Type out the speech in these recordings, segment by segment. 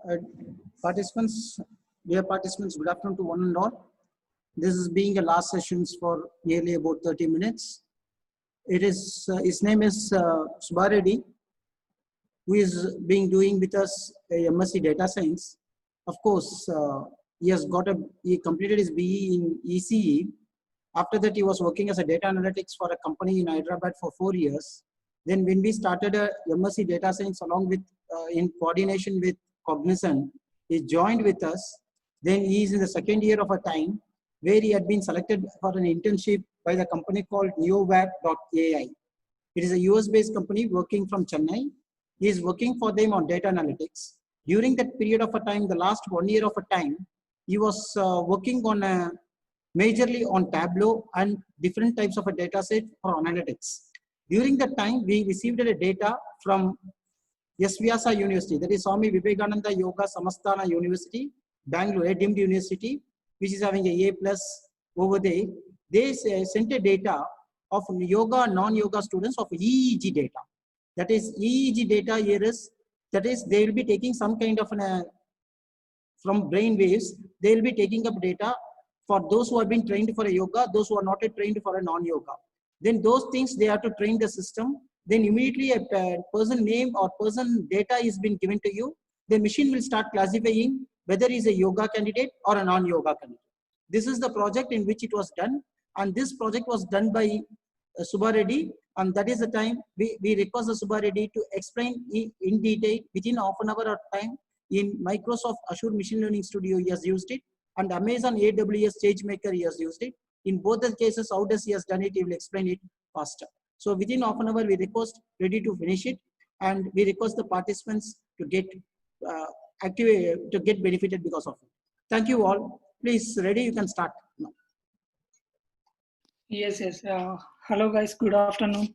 Uh, Participants, dear participants, good afternoon to one and all. This is being a last sessions for nearly about 30 minutes. It is, his name is Subba Reddy, who is being doing with us a MSc Data Science. Of course, he completed his BE in ECE. After that, he was working as a data analytics for a company in Hyderabad for 4 years. Then when we started a MSc Data Science along with, in coordination with Cognizant, he joined with us. Then he is in the second year of a time where he had been selected for an internship by the company called Neowab.ai. It is a US-based company working from Chennai. He is working for them on data analytics. During that period of a time, the last 1 year of a time, he was working on majorly on Tableau and different types of a data set for analytics. During that time, we received the data from S. Vyasa University, that is Swami Vivekananda Yoga Samastana University, Bangalore, a deemed university, which is having a A+ over there. They sent a data of yoga and non-yoga students of EEG data. That is EEG data here is, that is they will be taking some kind of from brain waves, they will be taking up data for those who have been trained for a yoga, those who are not yet trained for a non-yoga. Then those things they have to train the system. Then immediately a person name or person data is been given to you. The machine will start classifying whether he is a yoga candidate or a non-yoga candidate. This is the project in which it was done. And this project was done by Subba Reddy. And that is the time we request Subba Reddy to explain in detail within half an hour of time. In Microsoft Azure Machine Learning Studio, he has used it. And Amazon AWS SageMaker, he has used it. In both the cases, how does he has done it, he will explain it faster. So within half an hour, we request Reddy to finish it. And we request the participants to get to get benefited because of it. Thank you all. Please, Reddy, you can start now. Yes. Hello guys, good afternoon.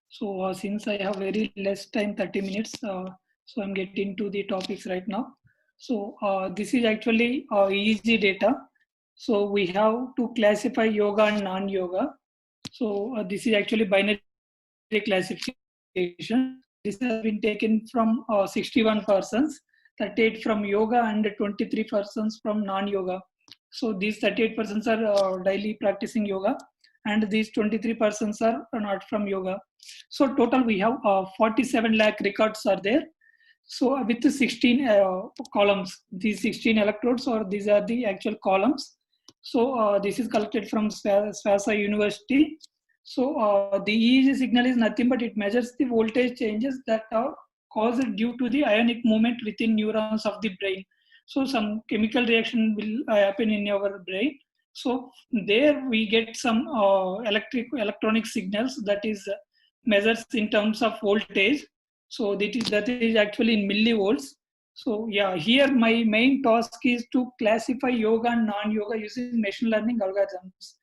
So since I have very less time, 30 minutes, so I'm getting to the topics right now. So this is actually EEG data. So we have to classify yoga and non-yoga. So this is actually binary classification. This has been taken from 61 persons, 38 from yoga and 23 persons from non-yoga. So these 38 persons are daily practicing yoga, and these 23 persons are not from yoga. So total we have 47 lakh records are there. So with the 16 columns, these 16 electrodes, or these are the actual columns. So this is collected from Vyasa University. So the EEG signal is nothing but it measures the voltage changes that are caused due to the ionic movement within neurons of the brain. So some chemical reaction will happen in our brain. So there we get some electronic signals that is measures in terms of voltage. So that is actually in millivolts. So yeah, here my main task is to classify yoga and non-yoga using machine learning algorithms.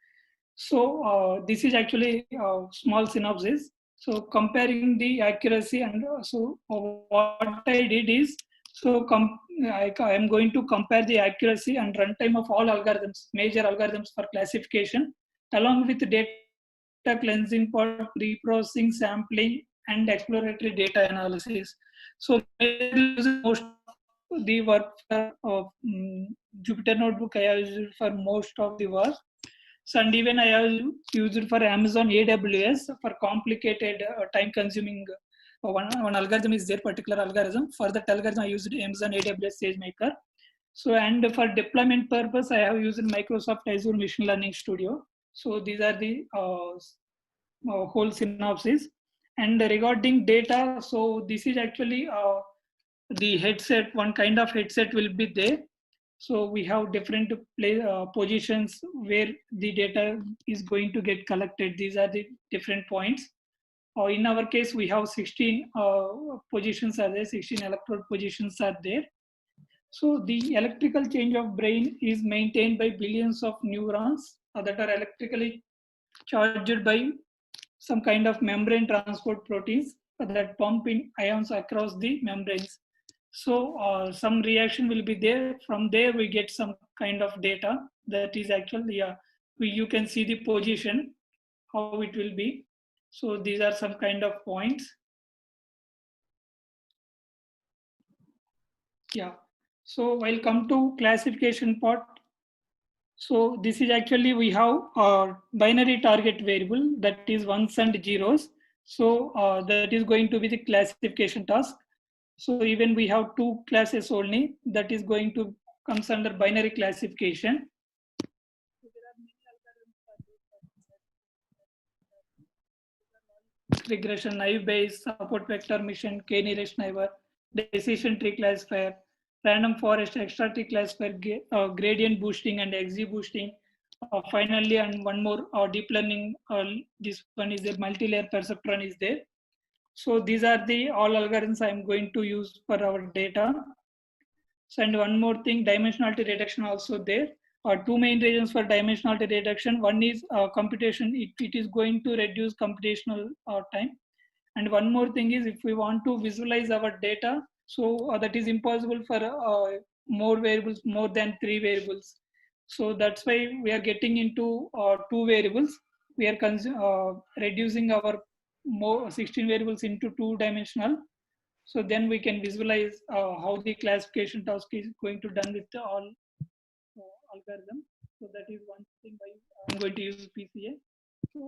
So this is actually a small synopsis. So comparing the accuracy, and what I did is, so I am going to compare the accuracy and runtime of all algorithms, major algorithms for classification, along with data cleansing for pre-processing, sampling, and exploratory data analysis. So most of the work for Jupyter Notebook I have used for most of the work. So, and even I have used it for Amazon AWS for complicated time-consuming. One algorithm is their particular algorithm. For that algorithm, I used Amazon AWS SageMaker. So, and for deployment purpose, I have used Microsoft Azure Machine Learning Studio. So, these are the whole synopsis. And regarding data, so this is actually the headset. One kind of headset will be there. So we have different positions where the data is going to get collected. These are the different points. In our case, we have 16 positions are there, 16 electrode positions are there. So the electrical change of brain is maintained by billions of neurons that are electrically charged by some kind of membrane transport proteins that pump in ions across the membranes. So some reaction will be there. From there, we get some kind of data that is actually, you can see the position, how it will be. So these are some kind of points. Yeah. So while come to classification part, so this is actually we have a binary target variable that is ones and zeros. So that is going to be the classification task. So even we have two classes only that is going to comes under binary classification. Regression, naive Bayes, support vector mission, k-nearest neighbor, decision tree classifier, random forest, extra tree classifier, gradient boosting and XG boosting. Finally, and one more deep learning, this one is a multi-layer perceptron is there. So these are the all algorithms I'm going to use for our data. So, and one more thing, dimensionality reduction also there. Two main reasons for dimensionality reduction. One is computation. It is going to reduce computational time. And one more thing is if we want to visualize our data, so that is impossible for more variables, more than 3 variables. So that's why we are getting into 2 variables. We are reducing our more 16 variables into 2-dimensional. So then we can visualize how the classification task is going to done with all algorithm. So that is one thing why I'm going to use PCA. So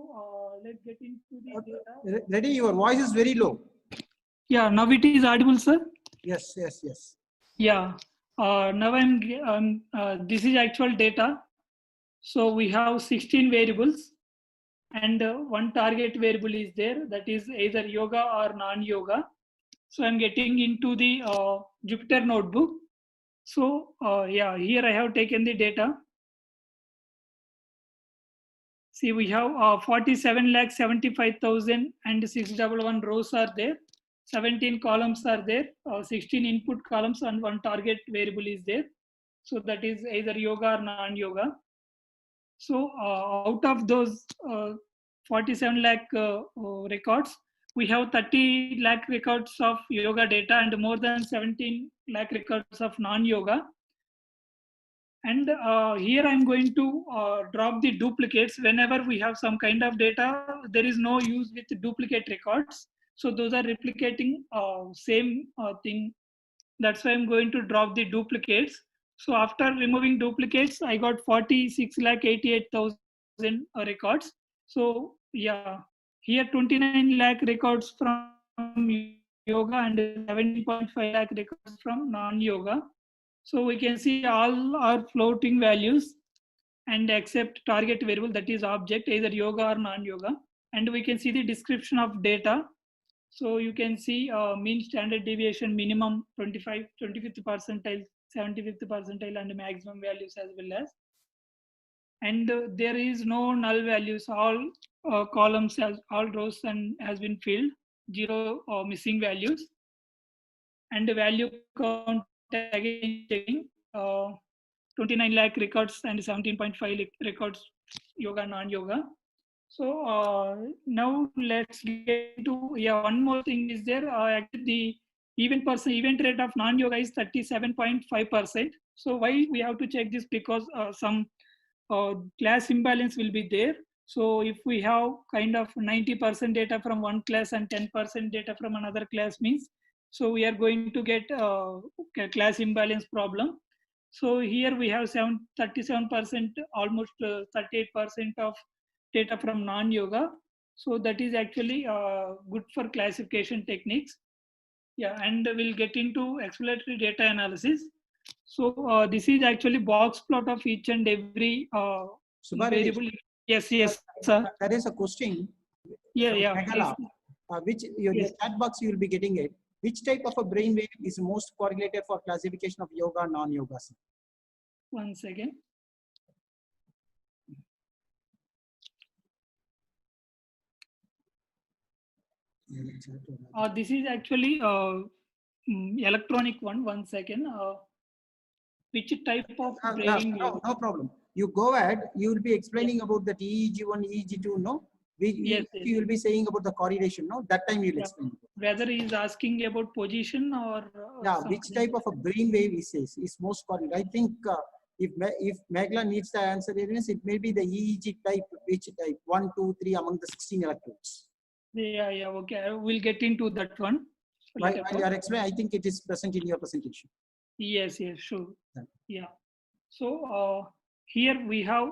let's get into the data. Ready? Your voice is very low. Yeah, now it is audible, sir. Yes, yes, yes. Yeah. Now this is actual data. So we have 16 variables, and one target variable is there that is either yoga or non-yoga. So I'm getting into the Jupyter notebook. So yeah, here I have taken the data. See, we have 47,75,00611 rows are there, 17 columns are there, 16 input columns, and one target variable is there. So that is either yoga or non-yoga. So out of those 47 lakh records, we have 30 lakh records of yoga data and more than 17 lakh records of non-yoga. And here I'm going to drop the duplicates. Whenever we have some kind of data, there is no use with duplicate records. So those are replicating same thing. That's why I'm going to drop the duplicates. So after removing duplicates, I got 46,88,000 records. So yeah, here 29 lakh records from yoga and 17.5 lakh records from non-yoga. So we can see all are floating values and except target variable that is object, either yoga or non-yoga. And we can see the description of data. So you can see mean standard deviation minimum 25th percentile, 75th percentile and maximum values as well as. And there is no null values, all columns, all rows and has been filled, 0 missing values. And the value count again checking 29 lakh records and 17.5 records yoga non-yoga. So now let's get to, yeah, one more thing is there. Actually the event rate of non-yoga is 37.5%. So why we have to check this? Because some class imbalance will be there. So if we have kind of 90% data from one class and 10% data from another class means, so we are going to get class imbalance problem. So here we have 37%, almost 38% of data from non-yoga. So that is actually good for classification techniques. Yeah, and we'll get into exploratory data analysis. So this is actually box plot of each and every variable. Yes, yes, sir. There is a question. Yeah, yeah. Megala, which yes. the chat box you will be getting it. Which type of a brainwave is most correlated for classification of yoga, non-yoga? One second. This is actually electronic one. One second. Which type of brain? No problem. You go ahead. You will be explaining about the EEG1, EEG2. No, yes. You will be saying about the correlation. No, that time you will explain. Whether he is asking about position or yeah, which type of a brainwave is most correlated? I think if Megla needs the answer, it may be the EEG type. Which type? 1, 2, 3 among the 16 electrodes. Yeah, yeah. Okay, we'll get into that one. While you are explaining, I think it is present in your presentation. Yes, yes, sure. Yeah. Yeah. So here we have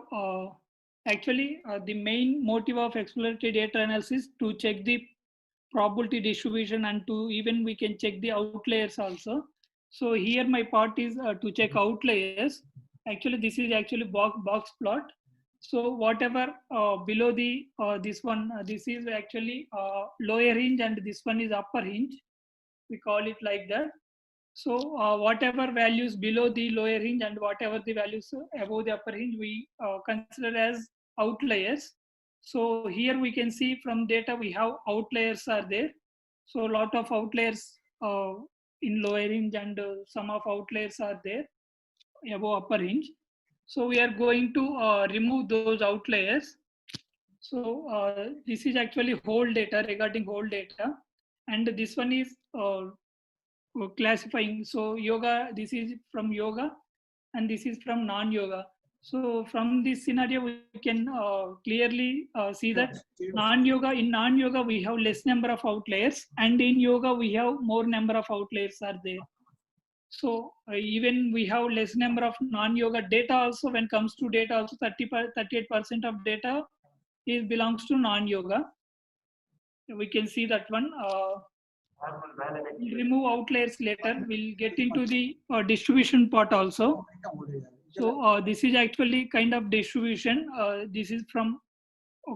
actually the main motive of exploratory data analysis to check the probability distribution, and to even we can check the outliers also. So here my part is to check outliers. Actually, this is actually box plot. So whatever below the this one, this is actually lower hinge, and this one is upper hinge. We call it like that. So whatever values below the lower hinge and whatever the values above the upper hinge, we consider as outliers. So here we can see from data we have outliers are there. So a lot of outliers in lower hinge, and some of outliers are there above upper hinge. So we are going to remove those outliers. So this is actually whole data, regarding whole data, and this one is classifying. So yoga, this is from yoga, and this is from non-yoga. So from this scenario, we can clearly see that non-yoga, in non-yoga we have less number of outliers, and in yoga we have more number of outliers are there. So even we have less number of non-yoga data also. When comes to data also, 38% of data is belongs to non-yoga. We can see that one. We'll remove outliers later. We'll get into the distribution part also. So this is actually kind of distribution. This is from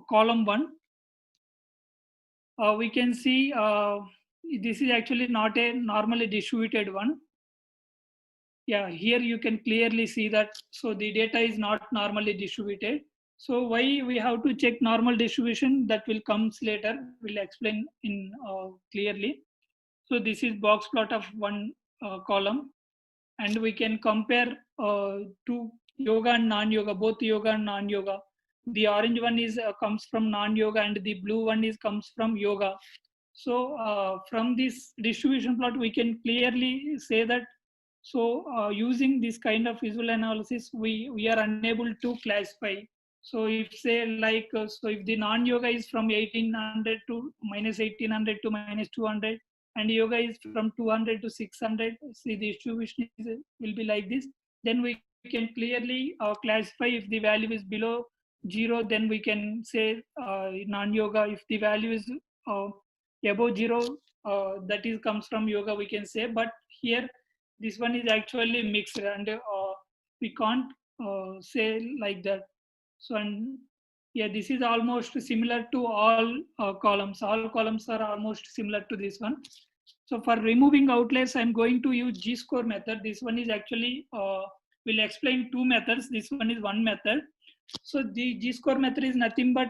column 1. We can see this is actually not a normally distributed one. Yeah, here you can clearly see that. So the data is not normally distributed. So why we have to check normal distribution, that will comes later. We'll explain in clearly. So this is box plot of one column, and we can compare to yoga and non-yoga, both yoga and non-yoga. The orange one is comes from non-yoga, and the blue one is comes from yoga. So from this distribution plot, we can clearly say that. So using this kind of visual analysis, we are unable to classify. So if say like, so if the non-yoga is from 1800 to minus 1800 to minus 200, and yoga is from 200 to 600, see the distribution will be like this, then we can clearly classify. If the value is below 0, then we can say non-yoga. If the value is above 0, that is comes from yoga, we can say. But here this one is actually mixed, and we can't say like that. So, and yeah, this is almost similar to all columns. All columns are almost similar to this one. So for removing outliers, I'm going to use G-score method. This one is actually, we'll explain 2 methods. This one is 1 method. So the G-score method is nothing but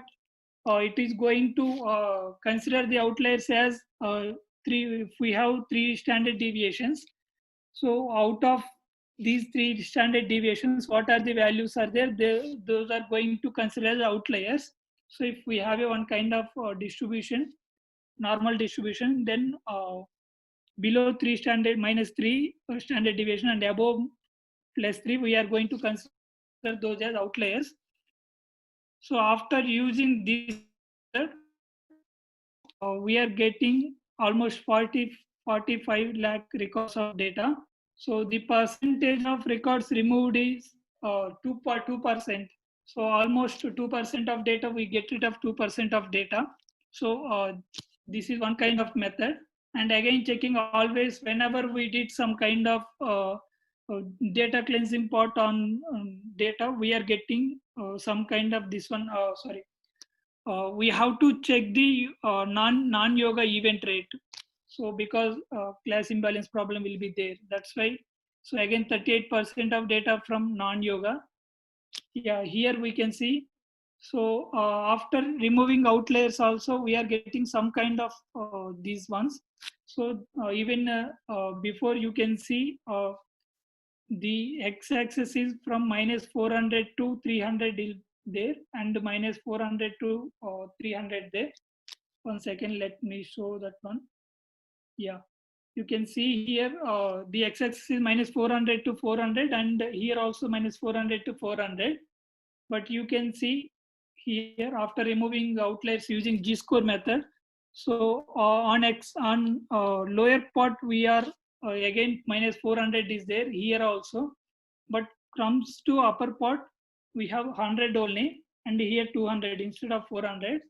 it is going to consider the outliers as 3, if we have 3 standard deviations. So out of these 3 standard deviations, what are the values are there? Those are going to consider as outliers. So if we have a one kind of distribution, normal distribution, then below 3 standard, minus 3 standard deviation, and above plus 3, we are going to consider those as outliers. So after using this method, we are getting almost 45 lakh records of data. So the percentage of records removed is 2%. So almost 2% of data, we get rid of 2% of data. So this is one kind of method. And again, checking always whenever we did some kind of data cleansing part on data, we are getting some kind of this one, we have to check the non-yoga event rate. So because class imbalance problem will be there, that's why. So again, 38% of data from non-yoga. Yeah, here we can see. So after removing outliers also, we are getting some kind of these ones. So even before, you can see the x-axis is from minus 400 to 300 there, and minus 400 to 300 there. 1 second, let me show that one. Yeah, you can see here the x-axis is minus 400 to 400, and here also minus 400 to 400. But you can see here, after removing outliers using G-score method, so on lower part we are again minus 400 is there here also, but comes to upper part we have 100 only, and here 200 instead of 400.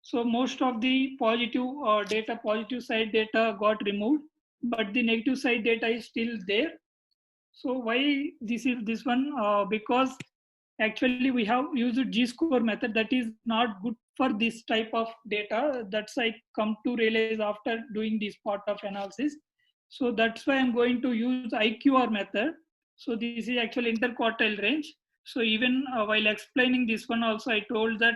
So most of the positive data, positive side data got removed, but the negative side data is still there. So why this one? Because actually we have used G-score method that is not good for this type of data. That's I come to realize after doing this part of analysis. So that's why I'm going to use IQR method. So this is actually interquartile range. So even while explaining this one also, I told that,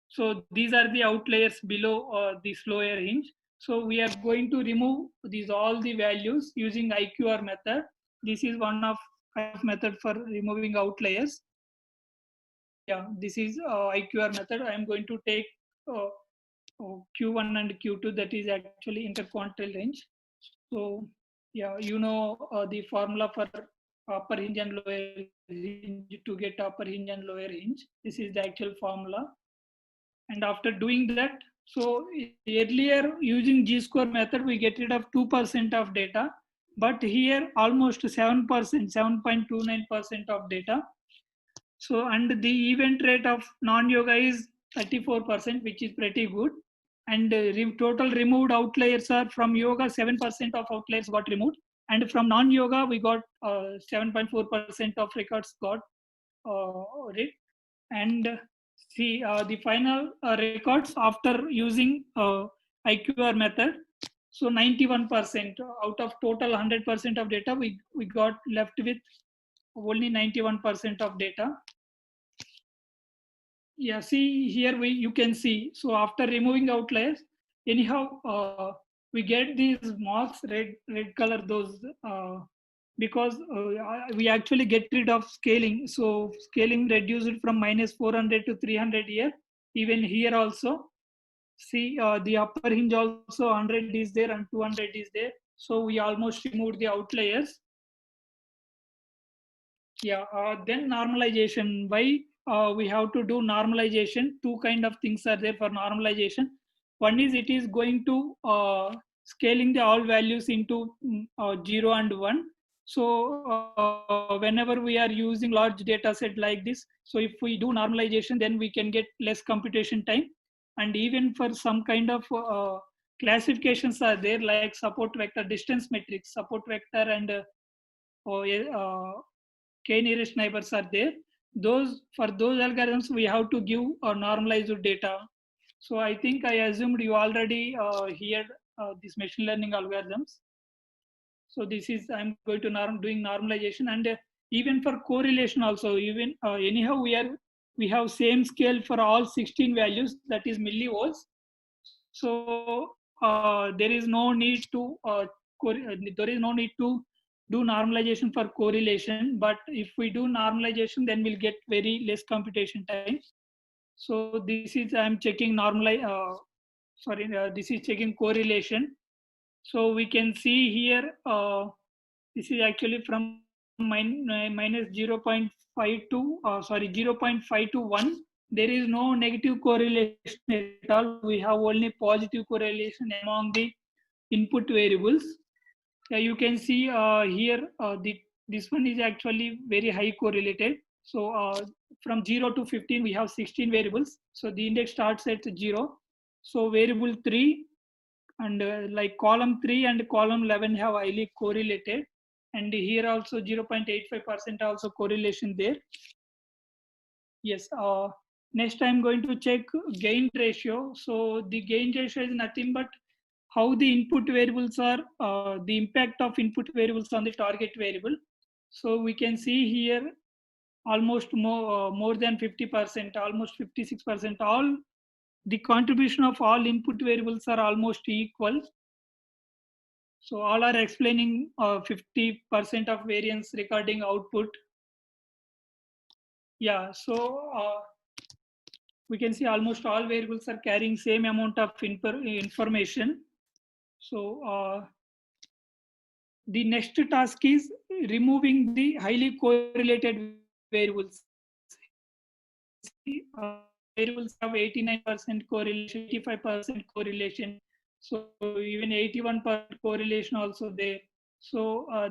so these are the outliers below this lower range. So we are going to remove these all the values using IQR method. This is one of method for removing outliers. Yeah, this is IQR method. I am going to take Q1 and Q2, that is actually interquartile range. So yeah, you know the formula for upper hinge and lower hinge to get upper hinge and lower hinge. This is the actual formula. And after doing that, so earlier using G-score method, we get rid of 2% of data, but here almost 7%, 7.29% of data. So, and the event rate of non-yoga is 34%, which is pretty good. And total removed outliers are from yoga, 7% of outliers got removed. And from non-yoga, we got 7.4% of records got read. And see the final records after using IQR method. So 91% out of total 100% of data, we got left with only 91% of data. Yeah, see here you can see. So after removing outliers, anyhow we get these marks red color those because we actually get rid of scaling. So scaling reduced from minus 400 to 300 here. Even here also, see the upper hinge also 100 is there and 200 is there. So we almost removed the outliers. Yeah, then normalization. Why we have to do normalization? Two kind of things are there for normalization. One is it is going to scaling the all values into 0 and 1. So whenever we are using large data set like this, so if we do normalization, then we can get less computation time. And even for some kind of classifications are there, like support vector, distance matrix, support vector, and k nearest neighbors are there. Those for those algorithms we have to give normalized data. So I think I assumed you already heard these machine learning algorithms. So this is I'm going to doing normalization, and even for correlation also, even anyhow we have same scale for all 16 values, that is millivolts. So there is no need to do normalization for correlation, but if we do normalization, then we'll get very less computation time. So this is I'm checking this is checking correlation. So we can see here this is actually from minus 0.5 to 0.521. There is no negative correlation at all. We have only positive correlation among the input variables. You can see here this one is actually very high correlated. So from 0 to 15 we have 16 variables. So the index starts at 0. So variable 3 and like column 3 and column 11 have highly correlated, and here also 0.85% also correlation there. Yes. Next I'm going to check gain ratio. So the gain ratio is nothing but how the input variables are, the impact of input variables on the target variable. So we can see here almost more than 50%, almost 56%. All the contribution of all input variables are almost equal. So all are explaining 50% of variance regarding output. Yeah, so we can see almost all variables are carrying same amount of information. So the next task is removing the highly correlated variables. Variables have 89% correlation, 85% correlation. So even 81% correlation also there. So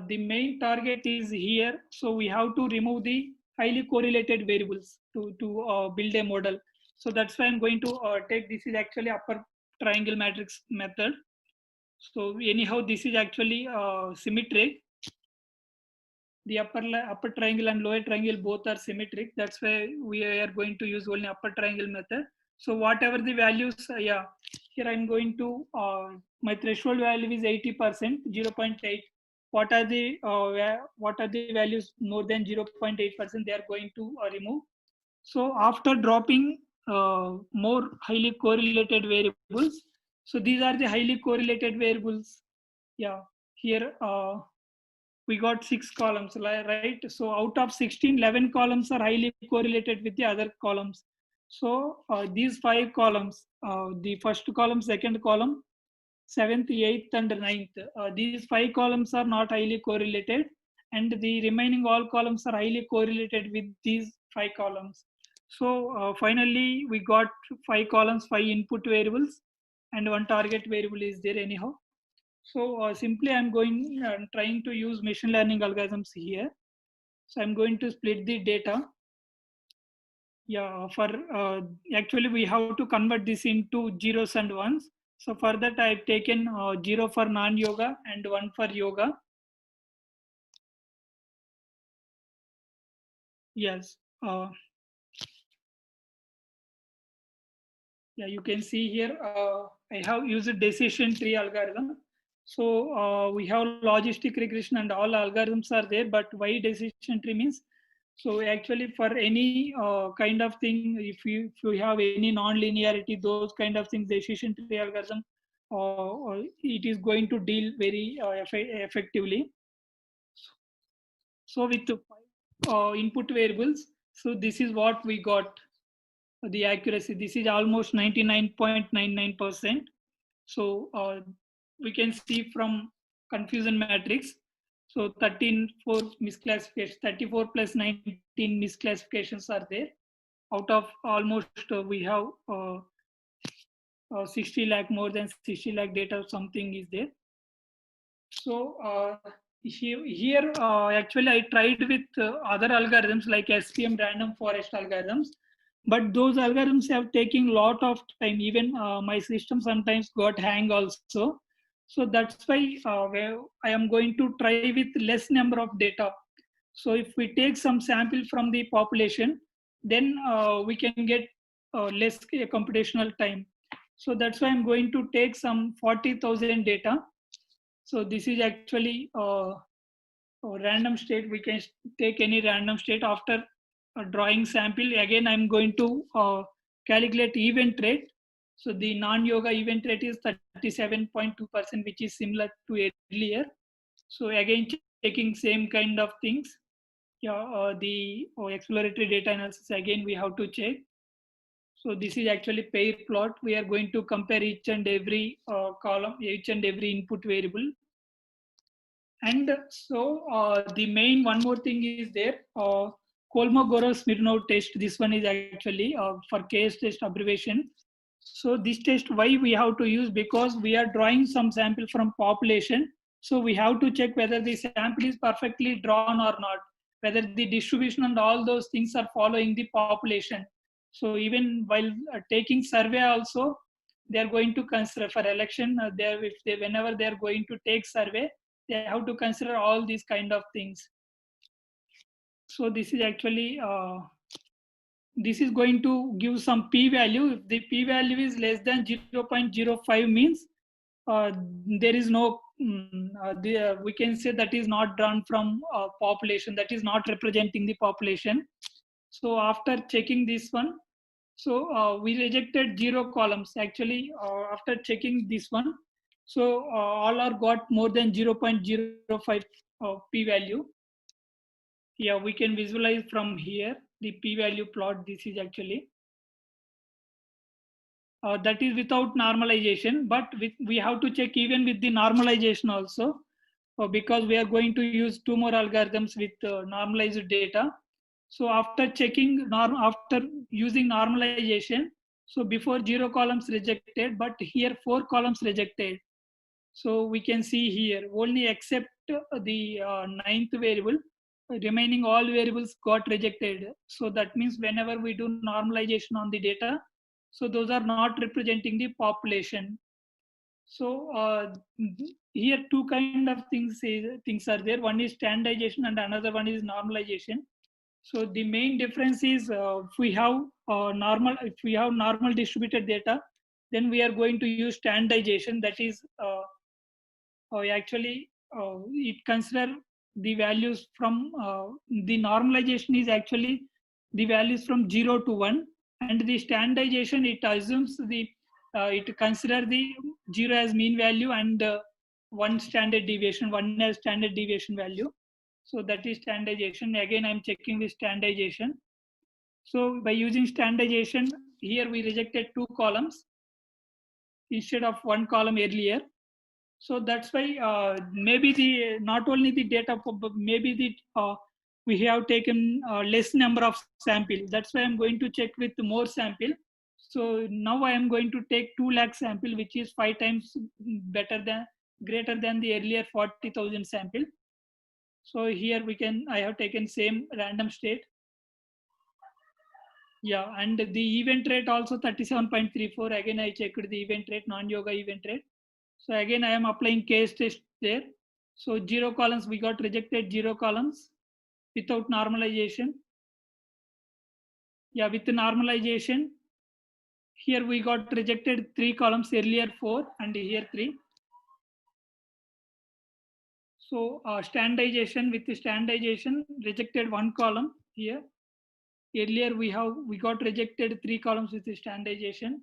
the main target is here. So we have to remove the highly correlated variables to build a model. So that's why I'm going to take, this is actually upper triangle matrix method. So anyhow, this is actually symmetric. The upper triangle and lower triangle both are symmetric. That's why we are going to use only upper triangle method. So whatever the values, yeah, here I'm going to, my threshold value is 80%, 0.8. What are the values more than 0.8%? They are going to remove. So after dropping more highly correlated variables, so these are the highly correlated variables. Yeah, here we got 6 columns, right? So out of 16, 11 columns are highly correlated with the other columns. So these 5 columns, the first column, second column, 7th, 8th, and 9th, these 5 columns are not highly correlated, and the remaining all columns are highly correlated with these 5 columns. So finally, we got 5 columns, 5 input variables, and 1 target variable is there anyhow. So simply trying to use machine learning algorithms here. So I'm going to split the data. Yeah, for actually we have to convert this into zeros and ones. So for that I've taken 0 for non-yoga and 1 for yoga. Yes. Yeah, you can see here I have used a decision tree algorithm. So we have logistic regression and all algorithms are there, but why decision tree means, so actually for any kind of thing, if you have any non-linearity, those kind of things, decision tree algorithm, it is going to deal very effectively. So with input variables, so this is what we got. The accuracy, this is almost 99.99%. So we can see from confusion matrix, so 13 for misclassification, 34 plus 19 misclassifications are there. Out of almost we have 60 lakh, more than 60 lakh data, something is there. So here actually I tried with other algorithms like SPM random forest algorithms, but those algorithms have taken lot of time. Even my system sometimes got hang also. So that's why where I am going to try with less number of data. So if we take some sample from the population, then we can get less computational time. So that's why I'm going to take some 40,000 data. So this is actually a random state. We can take any random state after drawing sample. Again, I'm going to calculate event rate. So the non-yoga event rate is 37.2%, which is similar to earlier. So again, checking same kind of things. Yeah, the exploratory data analysis, again, we have to check. So this is actually pair plot. We are going to compare each and every column, each and every input variable. And so the main one more thing is there, Kolmogorov-Smirnov test. This one is actually for case test abbreviation. So this test, why we have to use, because we are drawing some sample from population. So we have to check whether the sample is perfectly drawn or not, whether the distribution and all those things are following the population. So even while taking survey also, they are going to consider for election, whenever they are going to take survey, they have to consider all these kind of things. So this is actually this is going to give some p-value. If the p-value is less than 0.05 means there is no we can say that is not drawn from population, that is not representing the population. So after checking this one, so we rejected 0 columns actually after checking this one. So all are got more than 0.05 p-value. Yeah, we can visualize from here the p-value plot. This is actually that is without normalization, but we have to check even with the normalization also, because we are going to use 2 more algorithms with normalized data. So after checking after using normalization, so before 0 columns rejected, but here 4 columns rejected. So we can see here only except the ninth variable, remaining all variables got rejected. So that means whenever we do normalization on the data, so those are not representing the population. So here two kind of things are there. One is standardization and another one is normalization. So the main difference is if we have normal distributed data, then we are going to use standardization. That is actually it consider the values from the normalization is actually the values from 0 to 1, and the standardization it assumes the it consider the 0 as mean value and 1 standard deviation, 1 as standard deviation value. So that is standardization. Again, I'm checking the standardization. So by using standardization, here we rejected 2 columns instead of 1 column earlier. So that's why maybe the not only the data, but maybe the we have taken less number of sample. That's why I'm going to check with more sample. So now I am going to take 2 lakh sample, which is 5 times greater than the earlier 40,000 sample. So here I have taken same random state. Yeah, and the event rate also 37.34. Again, I checked the event rate, non-yoga event rate. So again, I am applying case test there. So 0 columns, we got rejected 0 columns without normalization. Yeah, with the normalization, here we got rejected 3 columns, earlier 4 and here 3. So standardization, with the standardization rejected 1 column here. Earlier we got rejected 3 columns with the standardization.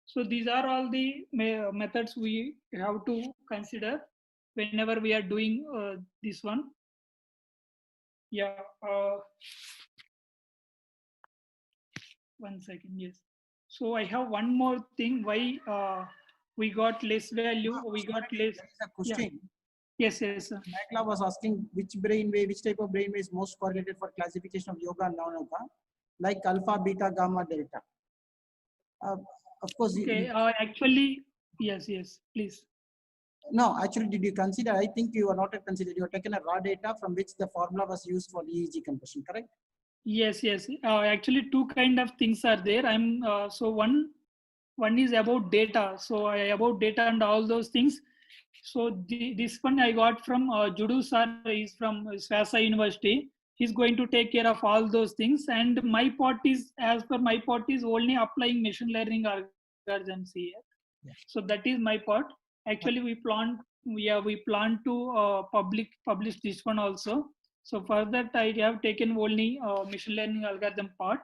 So these are all the methods we have to consider whenever we are doing this one. Yeah. 1 second. Yes. So I have one more thing. Why we got less value? We got less. There is a question. Yeah. Yes. Sir. Makla was asking which type of brainwave is most correlated for classification of yoga and non-yoga, like alpha, beta, gamma, delta. Of course. Okay. Actually, yes. Please. No, actually, did you consider? I think you are not considered. You have taken a raw data from which the formula was used for EEG compression, correct? Yes. Actually, two kind of things are there. I'm so one is about data. So about data and all those things. So this one I got from Judu sir. He's from Swasa University. He's going to take care of all those things. And my part is, as per my part, is only applying machine learning algorithms here. Yeah. So that is my part. Actually, we plan to publish this one also. So for that, I have taken only machine learning algorithm part.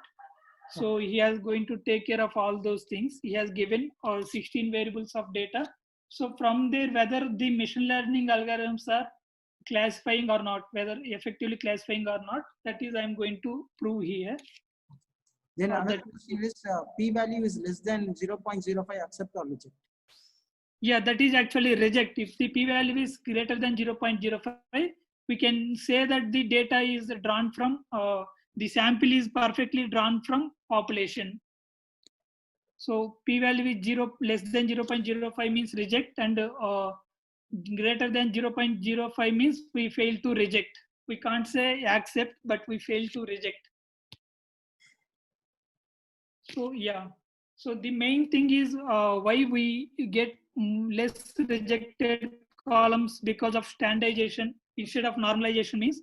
So he is going to take care of all those things. He has given 16 variables of data. So from there, whether the machine learning algorithms are classifying or not, whether effectively classifying or not, that is I'm going to prove here. Then another question is p-value is less than 0.05, accept or reject? Yeah, that is actually reject. If the p-value is greater than 0.05, we can say that the data is drawn from, the sample is perfectly drawn from population. So p-value is less than 0.05 means reject, and greater than 0.05 means we fail to reject. We can't say accept, but we fail to reject. So yeah, so the main thing is why we get less rejected columns because of standardization instead of normalization means.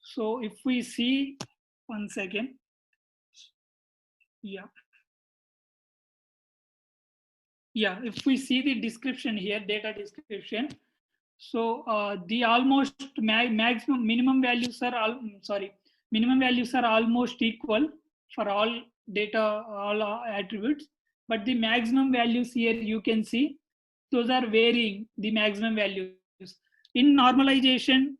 So if we see, 1 second. Yeah. Yeah, if we see the description here, data description, so the almost minimum values are minimum values are almost equal for all data, all attributes, but the maximum values here you can see those are varying, the maximum values. In normalization,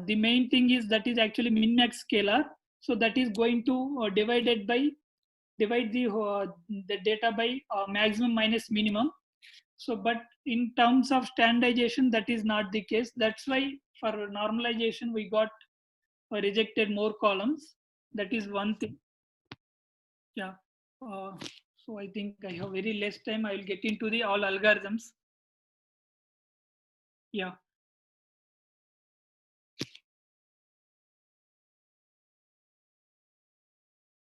the main thing is that is actually min max scalar, so that is going to divide the data by maximum minus minimum. So, but in terms of standardization, that is not the case. That's why for normalization, we got rejected more columns. That is one thing. Yeah. So I think I have very less time. I will get into the all algorithms. Yeah.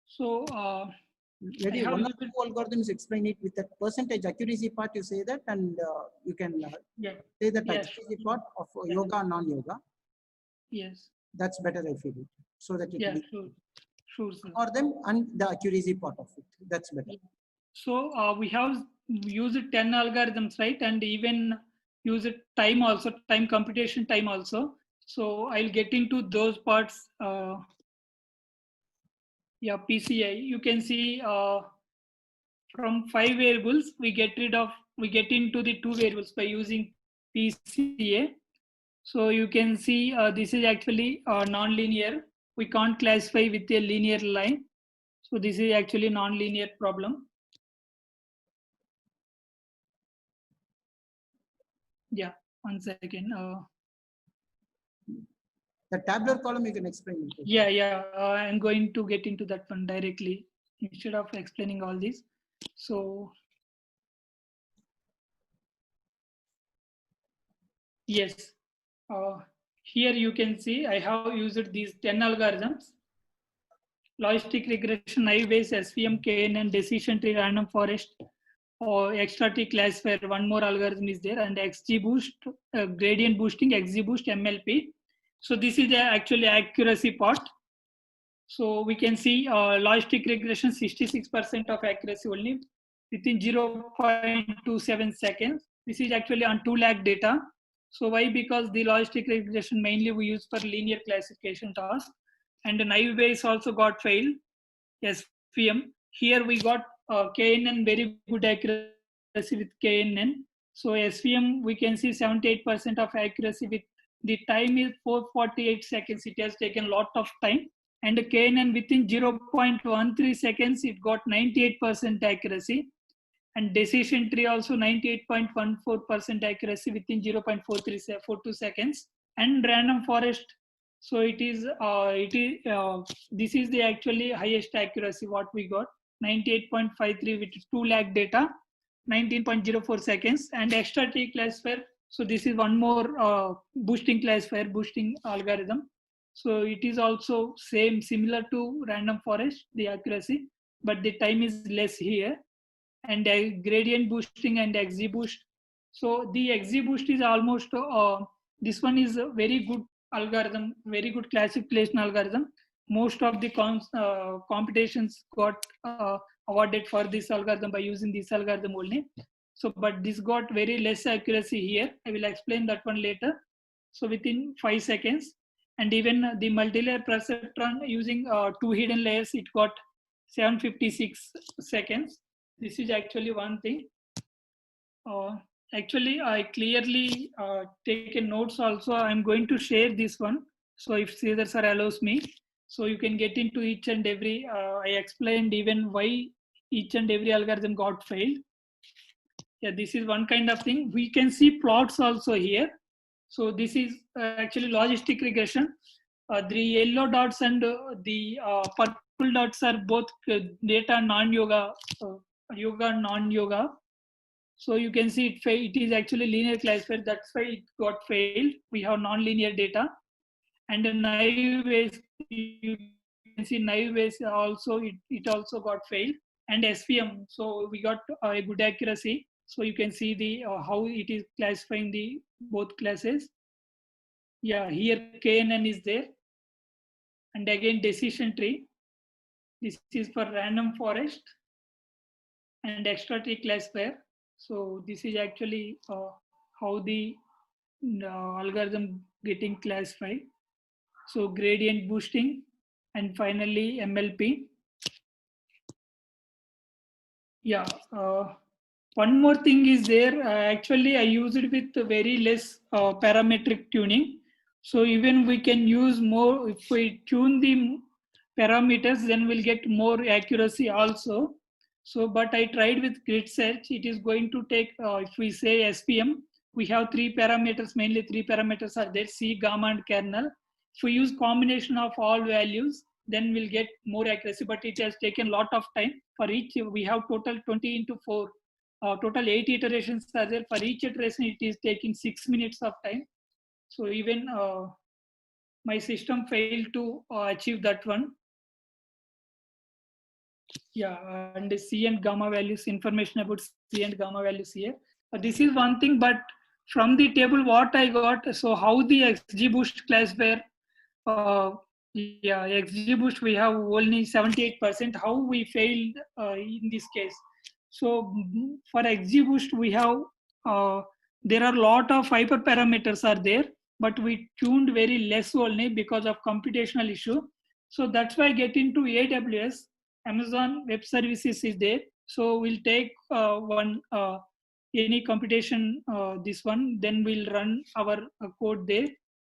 So Maybe one or two algorithms explain it with that percentage accuracy part. You say that, and you can yeah. say the Yeah, accuracy part of yeah. yoga, non-yoga. Yes. That's better, I feel it, so that it Yeah, will sure. Sure, sir. for them and the accuracy part of it. That's better. Yeah. So we have used 10 algorithms, right? And even use it time also, time computation time also. So I'll get into those parts. Yeah, PCI. You can see from 5 variables, we get into the 2 variables by using PCA. So you can see this is actually non-linear. We can't classify with a linear line. So this is actually non-linear problem. Yeah, 1 second. The tabular column you can explain it. Yeah. I'm going to get into that one directly instead of explaining all this. So yes, here you can see I have used these 10 algorithms: logistic regression, naive-Bayes, SVM, KNN, decision tree, random forest, or extra T classifier. One more algorithm is there, and XGBoost, gradient boosting, XGBoost, MLP. So this is the actually accuracy part. So we can see logistic regression 66% of accuracy only within 0.27 seconds. This is actually on 2 lakh data. So why? Because the logistic regression mainly we use for linear classification task, and the naive Bayes also got failed. SVM. Here we got KNN very good accuracy with KNN. So SVM we can see 78% of accuracy with the time is 448 seconds. It has taken a lot of time. And KNN within 0.13 seconds, it got 98% accuracy. And decision tree also 98.14% accuracy within 0.42 seconds. And random forest, so this is the actually highest accuracy what we got, 98.53 with 2 lakh data, 19.04 seconds. And extra T classifier, so this is one more boosting classifier, boosting algorithm. So it is also similar to random forest, the accuracy, but the time is less here. And gradient boosting and XGBoost. So the XGBoost is almost, this one is a very good algorithm, very good classification algorithm. Most of the competitions got awarded for this algorithm by using this algorithm only. So, but this got very less accuracy here. I will explain that one later. So within 5 seconds, and even the multi-layer perceptron using 2 hidden layers, it got 756 seconds. This is actually one thing. Actually, I clearly taken notes also. I'm going to share this one. So if Sridhar sir allows me, so you can get into each and every, I explained even why each and every algorithm got failed. Yeah, this is one kind of thing. We can see plots also here. So this is actually logistic regression. The yellow dots and the purple dots are both data non-yoga, yoga, non-yoga. So you can see it is actually linear classifier. That's why it got failed. We have non-linear data. And the naive Bayes, you can see naive Bayes also, it also got failed. And SVM, so we got a good accuracy. So you can see the how it is classifying the both classes. Yeah, here KNN is there. And again, decision tree. This is for random forest and extra tree classifier. So this is actually how the algorithm getting classified. So gradient boosting, and finally MLP. Yeah, one more thing is there. Actually, I use it with very less parametric tuning. So even we can use more, if we tune the parameters, then we'll get more accuracy also. So, but I tried with grid search. It is going to take, if we say SPM, we have 3 parameters, mainly 3 parameters are there, C, gamma and kernel. If we use combination of all values, then we'll get more accuracy, but it has taken a lot of time. For each, we have total 20 into 4 total 8 iterations are there. For each iteration, it is taking 6 minutes of time. So even my system failed to achieve that one. Yeah, and the C and gamma values, information about C and gamma values here. This is one thing, but from the table, what I got, so how the XGBoost classifier, yeah, XGBoost, we have only 78%, how we failed in this case. So for XGBoost, we have, there are a lot of hyperparameters are there, but we tuned very less only because of computational issue. So that's why I get into AWS. Amazon Web Services is there. So we'll take one any computation, this one, then we'll run our code there.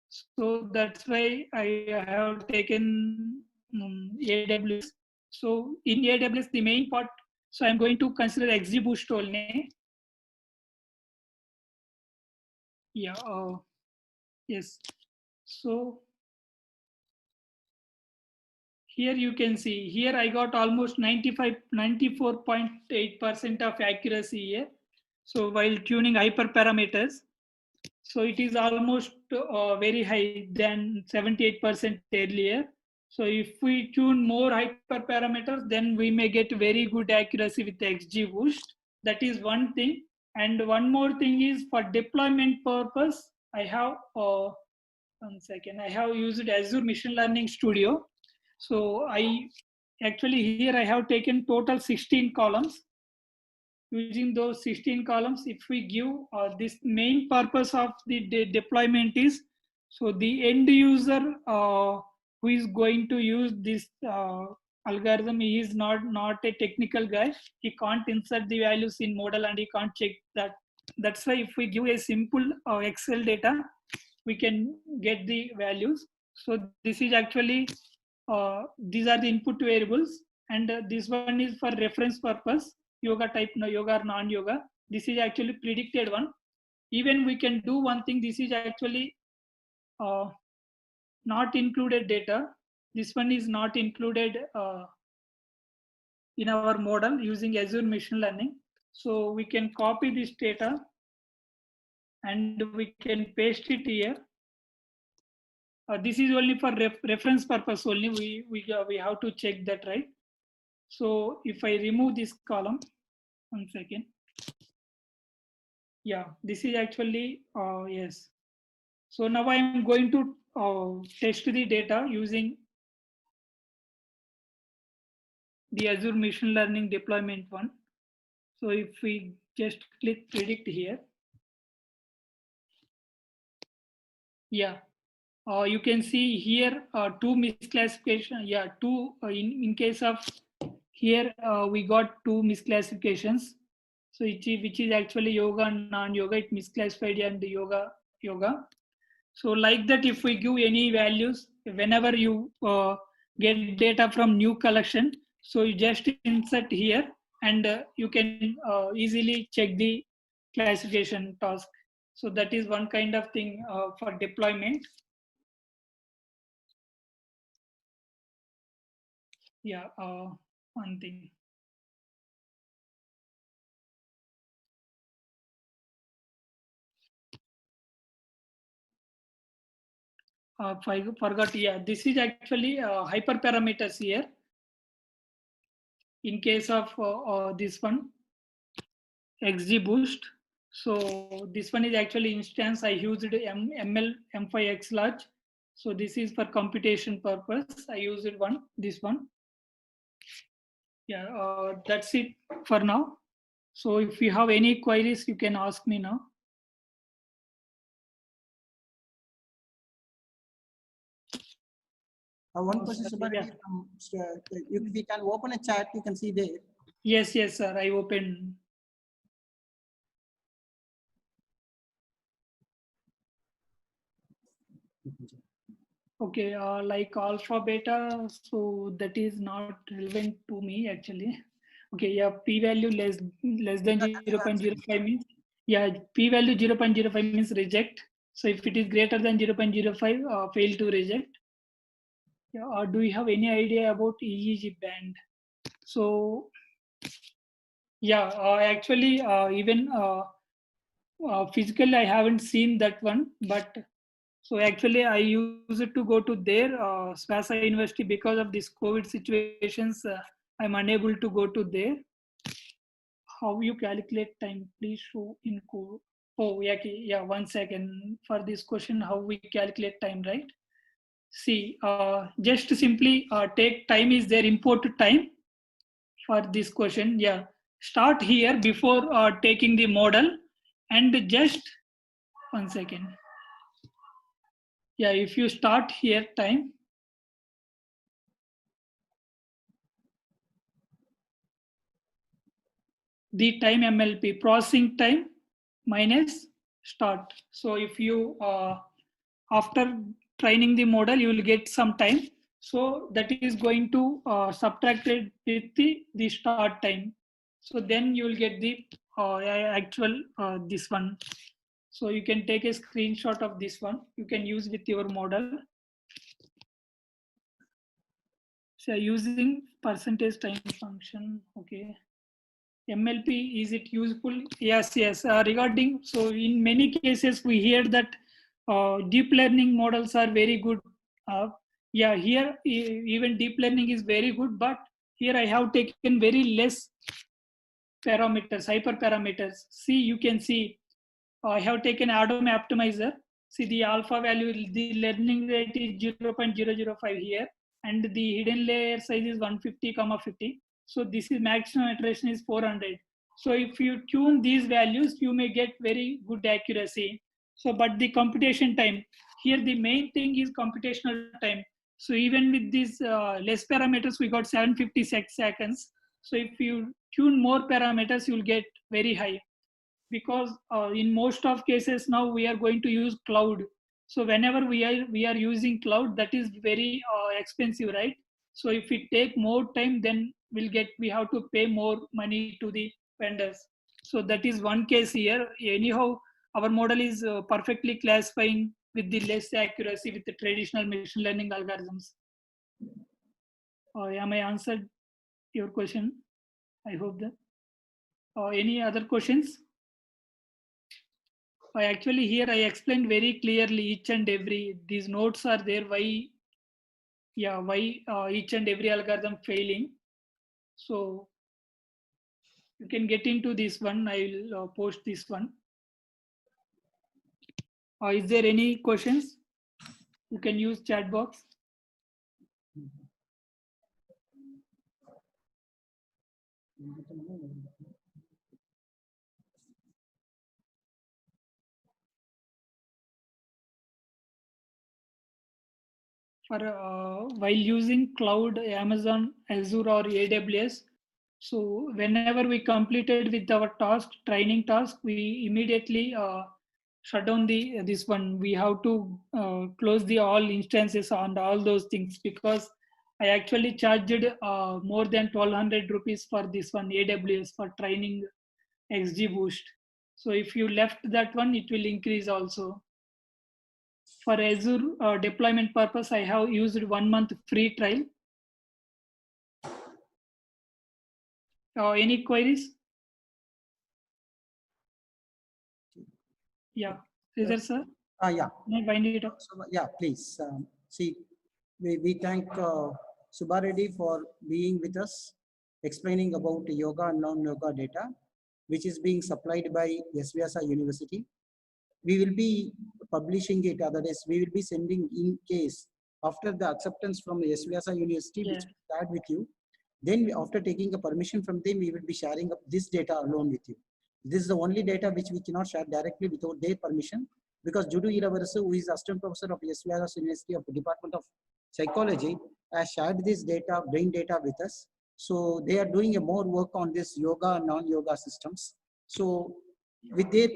So that's why I have taken AWS. So in AWS, the main part, so I'm going to consider XGBoost only. Yeah, yes. So here you can see, here I got almost 94.8% of accuracy here. So while tuning hyperparameters, so it is almost very high than 78% earlier. So if we tune more hyperparameters, then we may get very good accuracy with the XGBoost. That is one thing. And one more thing is for deployment purpose, I have, one second, I have used Azure Machine Learning Studio. So I actually here I have taken total 16 columns. Using those 16 columns, if we give this main purpose of the deployment is, so the end user who is going to use this algorithm, he is not a technical guy. He can't insert the values in model and he can't check that. That's why if we give a simple Excel data, we can get the values. So this is actually, these are the input variables, and this one is for reference purpose, yoga type, no yoga or non-yoga. This is actually predicted one. Even we can do one thing, this is actually not included data. This one is not included in our model using Azure Machine Learning. So we can copy this data and we can paste it here. This is only for reference purpose only. We have to check that, right? So if I remove this column, one second. Yeah, this is actually, yes. So now I'm going to test the data using the Azure Machine Learning deployment one. So if we just click predict here. Yeah, you can see here two misclassification. Yeah, two in case of here we got two misclassifications. So which is actually yoga and non-yoga. It misclassified and yoga. So like that, if we give any values, whenever you get data from new collection, so you just insert here and you can easily check the classification task. So that is one kind of thing for deployment. Yeah, one thing. I forgot, yeah, this is actually hyperparameters here. In case of this one, XGBoost. So this one is actually instance I used ML M5X large. So this is for computation purpose. I used this one. Yeah, that's it for now. So if you have any queries, you can ask me now. One question, Subhareddy, if we can open a chat, you can see there. Yes, sir. I opened. Okay, like alpha beta, so that is not relevant to me actually. Okay, yeah, p-value less than 0.05 means, yeah, p-value 0.05 means reject. So if it is greater than 0.05, fail to reject. Yeah, or do you have any idea about EEG band? So Yeah, actually, even physically, I haven't seen that one, but so actually, I used to go to their Swasa University because of this COVID situations. I'm unable to go to there. How you calculate time? Please show in code. Oh, yeah, okay, yeah. 1 second for this question. How we calculate time, right? See, just simply take time is their import time for this question. Yeah, start here before taking the model, and just 1 second. Yeah, if you start here time, the time MLP processing time minus start. So if you after training the model, you will get some time. So that is going to subtracted with the start time. So then you will get the actual this one. So you can take a screenshot of this one. You can use with your model. So using percentage time function. Okay. MLP, is it useful? Yes, yes. Regarding, so in many cases we hear that deep learning models are very good. Uh, yeah, here even deep learning is very good, but here I have taken very less parameters, hyperparameters. See, you can see I have taken ADOM optimizer. See the alpha value, the learning rate is 0.005 here, and the hidden layer size is 150, 50. So this is maximum iteration is 400. So if you tune these values, you may get very good accuracy. So, but the computation time, here the main thing is computational time. So even with these less parameters, we got 756 seconds. So if you tune more parameters, you'll get very high, because in most of cases now we are going to use cloud. So whenever we are using cloud, that is very expensive, right? So if we take more time, then we have to pay more money to the vendors. So that is one case here. Anyhow, our model is perfectly classifying with the less accuracy with the traditional machine learning algorithms. Am I answered your question? I hope that. Any other questions? I actually here I explained very clearly each and every, these notes are there why, yeah, why each and every algorithm failing. So you can get into this one. I will post this one. Is there any questions? You can use chat box. For while using cloud, Amazon, Azure, or AWS. So whenever we completed with our task, training task, we immediately shut down the this one. We have to close the all instances and all those things, because I actually charged more than 1200 rupees for this one AWS for training XGBoost. So if you left that one, it will increase also. For Azure deployment purpose, I have used 1 month free trial. Any queries? Yeah, is there, sir? Yeah. Can I wind it up? So, yeah, please. See, we thank Subba Reddy for being with us, explaining about yoga and non-yoga data, which is being supplied by SVSA University. We will be publishing it other days. We will be sending in case after the acceptance from the SVSA University, Yeah. which we shared with you. Then after taking a permission from them, we will be sharing up this data alone with you. This is the only data which we cannot share directly without their permission, because Judu Iravarasu, who is assistant professor of SVSA University of the Department of Psychology, has shared this data, brain data with us. So they are doing a more work on this yoga and non-yoga systems. So with their